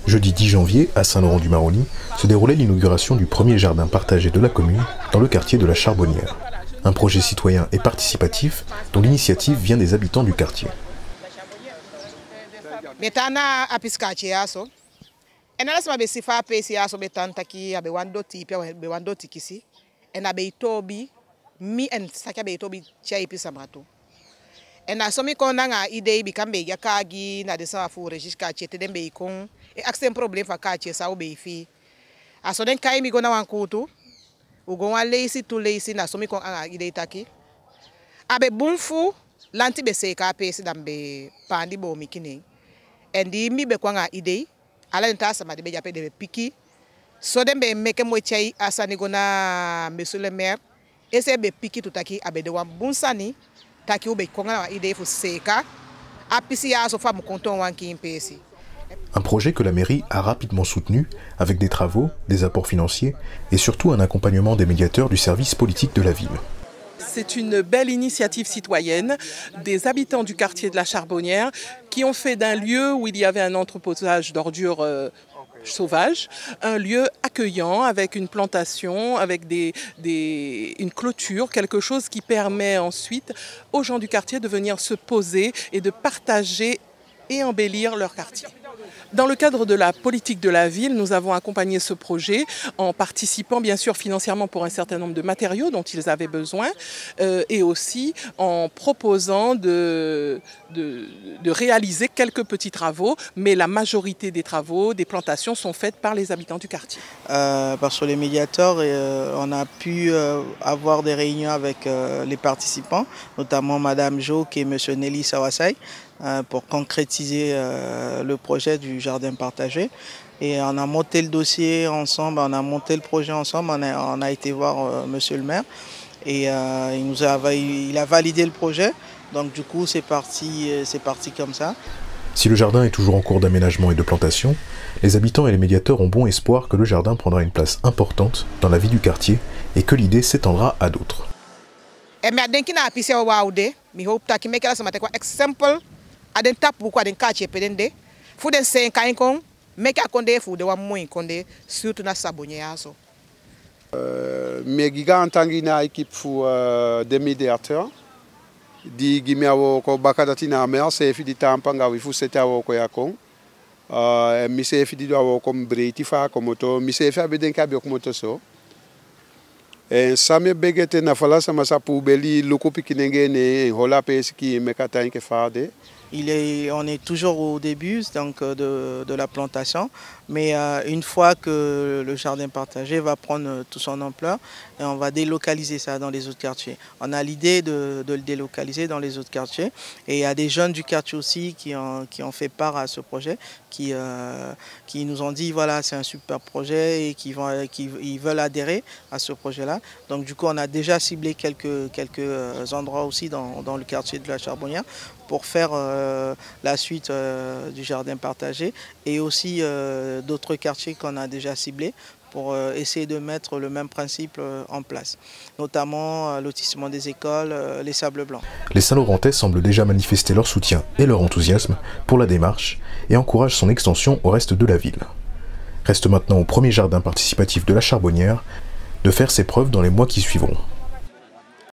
Jeudi 10 janvier, à Saint-Laurent-du-Maroni, se déroulait l'inauguration du premier jardin partagé de la commune dans le quartier de la Charbonnière. Un projet citoyen et participatif dont l'initiative vient des habitants du quartier. En asomi konanga idee bikambe ya kagi na desa fu regiska chete dembe ikon e accent problem fa ka che sa obe fi asoden kai mi gona wankutu ugon wa leisi tu leisi na somi kon anga idee taki abe bunfu lanti be se ka pesi dambe pandi bo mikini endi mi be kwanga idee ala nta sama de be jape de piki so dembe meke mo chei asani gona monsieur le maire ese be piki tutaki abe de wan bunsani. Un projet que la mairie a rapidement soutenu avec des travaux, des apports financiers et surtout un accompagnement des médiateurs du service politique de la ville. C'est une belle initiative citoyenne des habitants du quartier de la Charbonnière qui ont fait d'un lieu où il y avait un entreposage d'ordures sauvage, un lieu accueillant avec une plantation, avec une clôture, quelque chose qui permet ensuite aux gens du quartier de venir se poser et de partager et embellir leur quartier. Dans le cadre de la politique de la ville, nous avons accompagné ce projet en participant bien sûr financièrement pour un certain nombre de matériaux dont ils avaient besoin et aussi en proposant de réaliser quelques petits travaux, mais la majorité des travaux, des plantations sont faites par les habitants du quartier. Sur les médiateurs, on a pu avoir des réunions avec les participants, notamment Madame Jo et Monsieur Nelly Sawasai, pour concrétiser le projet du jardin partagé. Et on a monté le dossier ensemble, on a monté le projet ensemble, on a été voir Monsieur le maire et il a validé le projet. Donc du coup c'est parti comme ça. Si le jardin est toujours en cours d'aménagement et de plantation, les habitants et les médiateurs ont bon espoir que le jardin prendra une place importante dans la vie du quartier et que l'idée s'étendra à d'autres. Aden tap beaucoup aden quartier pedende fuden 5 ans kon meka konde fu de wa moins konde surtout na Charbonnière so mais giga antangi na équipe fu de médiateurs di gimiawo ko bakadati na mer c'est fi di tampa nga wi fu seta wo ko yakon mi se fi di do ko mbreti fa ko moto mi se fi abeden ka bi ko moto so e same begete na fala sama sa poubeli loko pikinenge ne hola peski mekata inke fade. On est toujours au début donc, de la plantation, mais une fois que le jardin partagé va prendre toute son ampleur, et on va délocaliser ça dans les autres quartiers. On a l'idée de le délocaliser dans les autres quartiers et il y a des jeunes du quartier aussi qui ont fait part à ce projet, qui nous ont dit voilà c'est un super projet et ils veulent adhérer à ce projet-là. Donc du coup on a déjà ciblé quelques endroits aussi dans le quartier de la Charbonnière pour faire la suite du jardin partagé et aussi d'autres quartiers qu'on a déjà ciblés pour essayer de mettre le même principe en place, notamment lotissement des écoles, les sables blancs. Les Saint-Laurentais semblent déjà manifester leur soutien et leur enthousiasme pour la démarche et encouragent son extension au reste de la ville. Reste maintenant au premier jardin participatif de la Charbonnière de faire ses preuves dans les mois qui suivront.